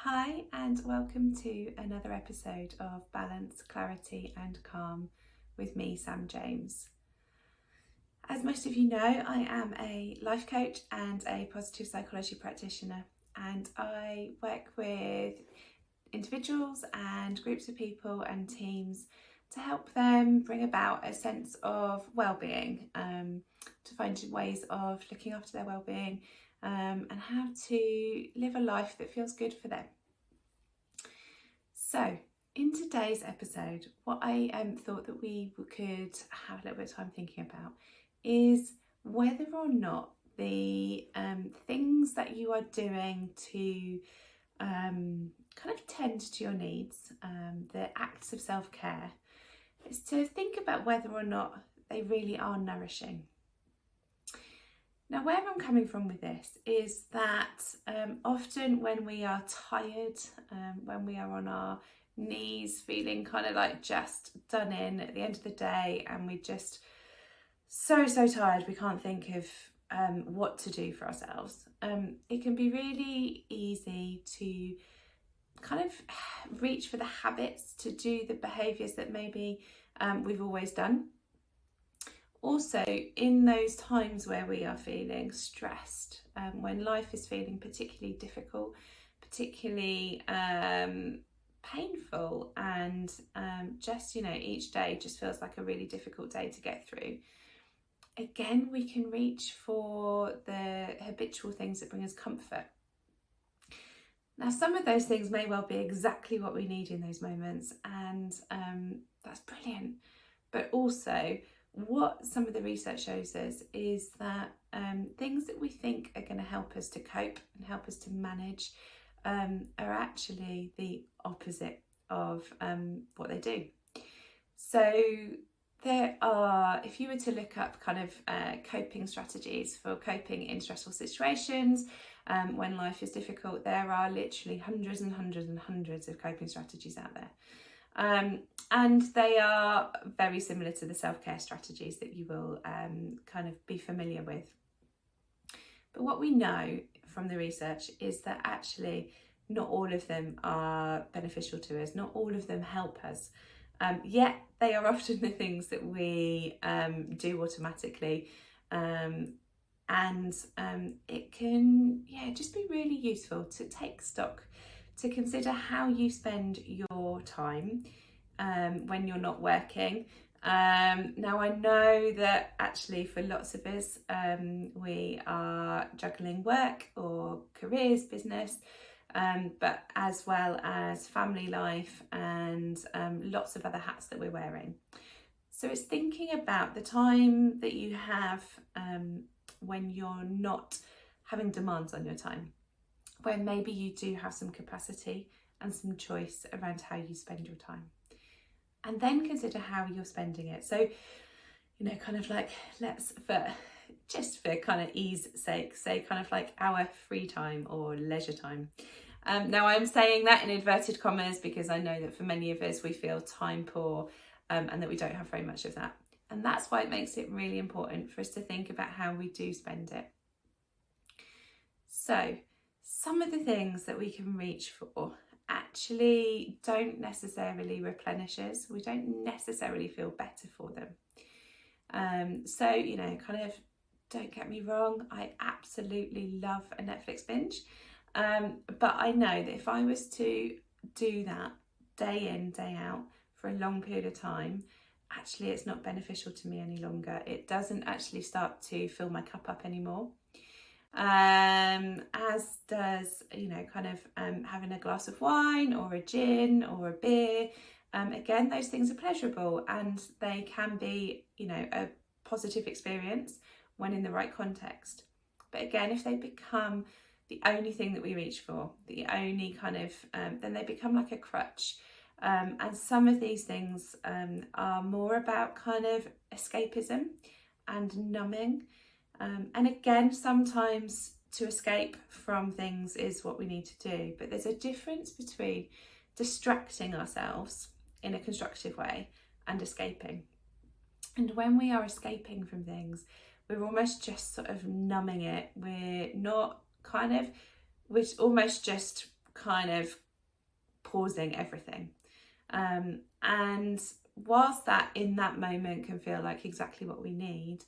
Hi and welcome to another episode of Balance, Clarity and Calm with me, Sam James. As most of you know, I am a life coach and a positive psychology practitioner, and I work with individuals and groups of people and teams to help them bring about a sense of well-being, to find ways of looking after their well-being, and how to live a life that feels good for them. So in today's episode, what I thought that we could have a little bit of time thinking about is whether or not the things that you are doing to kind of tend to your needs, the acts of self-care, is to think about whether or not they really are nourishing. Now, where I'm coming from with this is that often when we are tired, when we are on our knees feeling kind of like just done in at the end of the day, and we're just so tired we can't think of what to do for ourselves, it can be really easy to kind of reach for the habits, to do the behaviours that maybe we've always done. Also, in those times where we are feeling stressed, when life is feeling particularly difficult, particularly painful, and just, each day just feels like a really difficult day to get through, again, we can reach for the habitual things that bring us comfort. Now, some of those things may well be exactly what we need in those moments, and that's brilliant. But also, what some of the research shows us is that things that we think are going to help us to cope and help us to manage are actually the opposite of what they do. So there are, if you were to look up kind of coping strategies for coping in stressful situations, when life is difficult, there are literally hundreds and hundreds and hundreds of coping strategies out there. And they are very similar to the self-care strategies that you will kind of be familiar with. But what we know from the research is that actually not all of them are beneficial to us, not all of them help us. Yet they are often the things that we do automatically. And it can just be really useful to take stock, to consider how you spend your time when you're not working. Now, I know that actually for lots of us, we are juggling work or careers, business, but as well as family life and lots of other hats that we're wearing. So it's thinking about the time that you have when you're not having demands on your time, where maybe you do have some capacity and some choice around how you spend your time. And then consider how you're spending it. So, kind of like, let's, for kind of ease sake, say kind of like our free time or leisure time. Now, I'm saying that in inverted commas because I know that for many of us, we feel time poor and that we don't have very much of that. And that's why it makes it really important for us to think about how we do spend it. So, some of the things that we can reach for actually don't necessarily replenish us. We don't necessarily feel better for them. So, kind of, don't get me wrong, I absolutely love a Netflix binge. But I know that if I was to do that day in, day out for a long period of time, actually it's not beneficial to me any longer. It doesn't actually start to fill my cup up anymore. As does, having a glass of wine or a gin or a beer. Again, those things are pleasurable and they can be, a positive experience when in the right context. But again, if they become the only thing that we reach for, the only kind of, then they become like a crutch. And some of these things are more about kind of escapism and numbing. And again, sometimes to escape from things is what we need to do. But there's a difference between distracting ourselves in a constructive way and escaping. And when we are escaping from things, we're almost just sort of numbing it. We're almost just kind of pausing everything. And whilst that in that moment can feel like exactly what we need,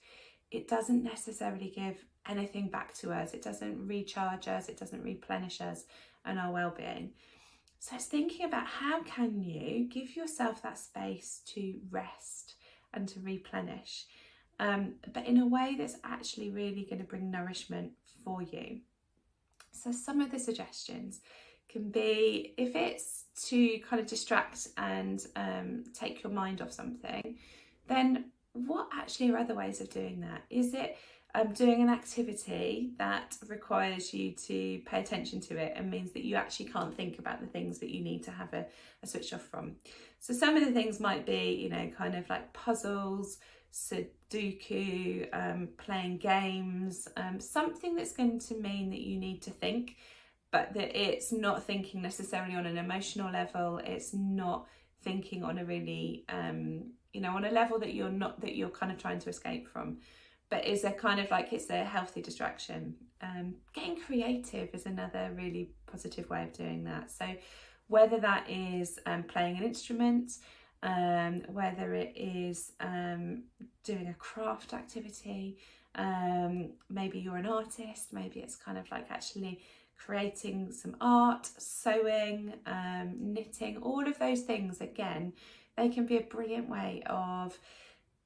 it doesn't necessarily give anything back to us. It doesn't recharge us, it doesn't replenish us and our well-being. So it's thinking about how can you give yourself that space to rest and to replenish, but in a way that's actually really going to bring nourishment for you. So some of the suggestions can be, if it's to kind of distract and take your mind off something, then what actually are other ways of doing that? Is it doing an activity that requires you to pay attention to it and means that you actually can't think about the things that you need to have a switch off from? So some of the things might be, you know, kind of like puzzles, Sudoku, playing games, something that's going to mean that you need to think, but that it's not thinking necessarily on an emotional level. It's not thinking on a really, you know, on a level that you're kind of trying to escape from, but is a kind of like, it's a healthy distraction. Getting creative is another really positive way of doing that. So whether that is playing an instrument, whether it is doing a craft activity, maybe you're an artist, maybe it's kind of like actually creating some art, sewing, knitting, all of those things, again, they can be a brilliant way of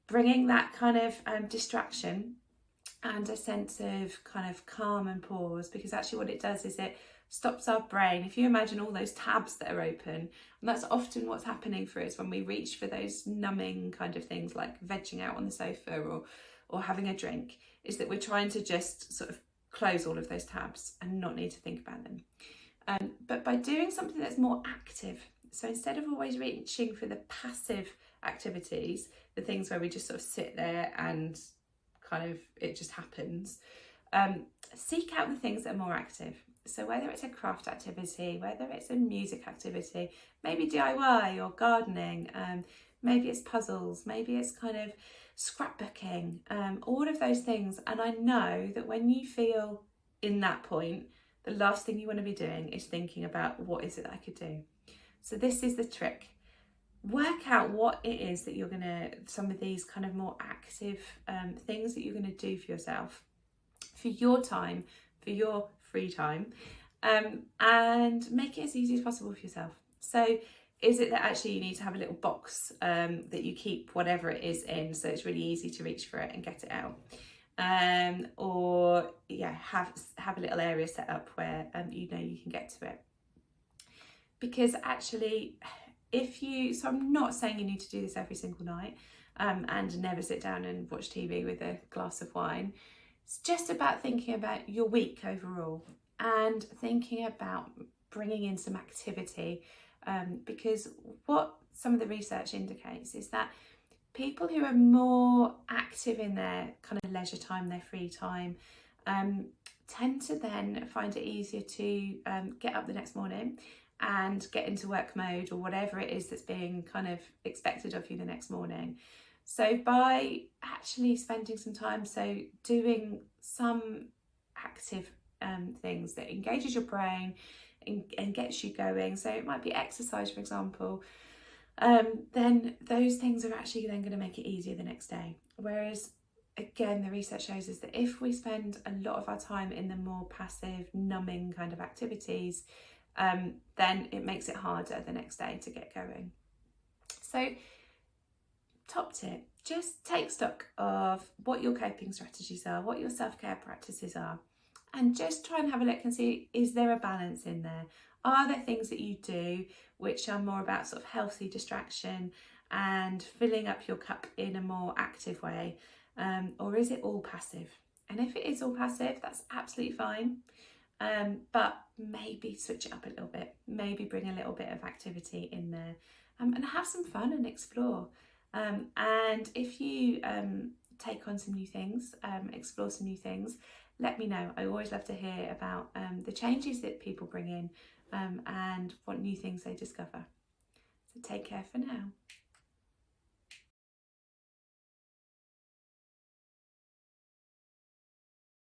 bringing that kind of distraction and a sense of kind of calm and pause, because actually what it does is it stops our brain. If you imagine all those tabs that are open, and that's often what's happening for us when we reach for those numbing kind of things like vegging out on the sofa or having a drink, is that we're trying to just sort of close all of those tabs and not need to think about them. But by doing something that's more active, so instead of always reaching for the passive activities, the things where we just sort of sit there and kind of it just happens, seek out the things that are more active. So whether it's a craft activity, whether it's a music activity, maybe DIY or gardening, maybe it's puzzles, maybe it's kind of scrapbooking, all of those things. And I know that when you feel in that point, the last thing you want to be doing is thinking about what is it that I could do. So this is the trick. Work out what it is that you're going to, some of these kind of more active things that you're going to do for yourself, for your time, for your free time, and make it as easy as possible for yourself. So is it that actually you need to have a little box that you keep whatever it is in, so it's really easy to reach for it and get it out? Or yeah, have a little area set up where you know you can get to it. Because actually, so I'm not saying you need to do this every single night and never sit down and watch TV with a glass of wine. It's just about thinking about your week overall and thinking about bringing in some activity, because what some of the research indicates is that people who are more active in their kind of leisure time, their free time, tend to then find it easier to get up the next morning and get into work mode or whatever it is that's being kind of expected of you the next morning. So by actually spending some time, so doing some active things that engages your brain and gets you going, so it might be exercise, for example, then those things are actually then going to make it easier the next day. Whereas again, the research shows us that if we spend a lot of our time in the more passive, numbing kind of activities, then it makes it harder the next day to get going. So top tip, just take stock of what your coping strategies are, what your self-care practices are, and just try and have a look and see, is there a balance in there? Are there things that you do which are more about sort of healthy distraction and filling up your cup in a more active way, or is it all passive? And if it is all passive, that's absolutely fine. But maybe switch it up a little bit, maybe bring a little bit of activity in there, and have some fun and explore. And if you take on some new things, explore some new things, let me know. I always love to hear about the changes that people bring in and what new things they discover. So take care for now.